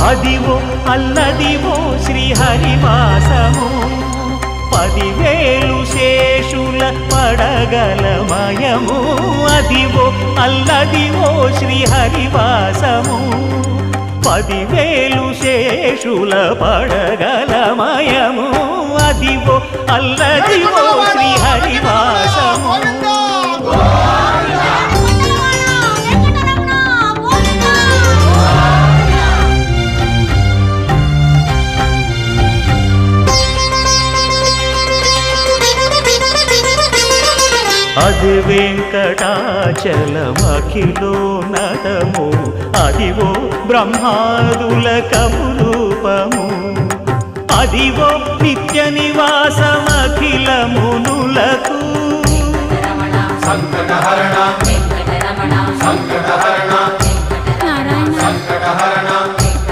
అదివో అల్లదివో శ్రీహరివాసము 10,000 శేషుల పడగలమయము అదివో అల్లదివో శ్రీహరివాసము 10,000 శేషుల పడగలమయము అదివో అల్లదివో శ్రీహరివాసము అది వెంకటాచలమఖిలోన్నతము అదివో బ్రహ్మాదుల కపురూపము అదివో నిత్య నివాసమఖిల మునులకు సంకటహరణ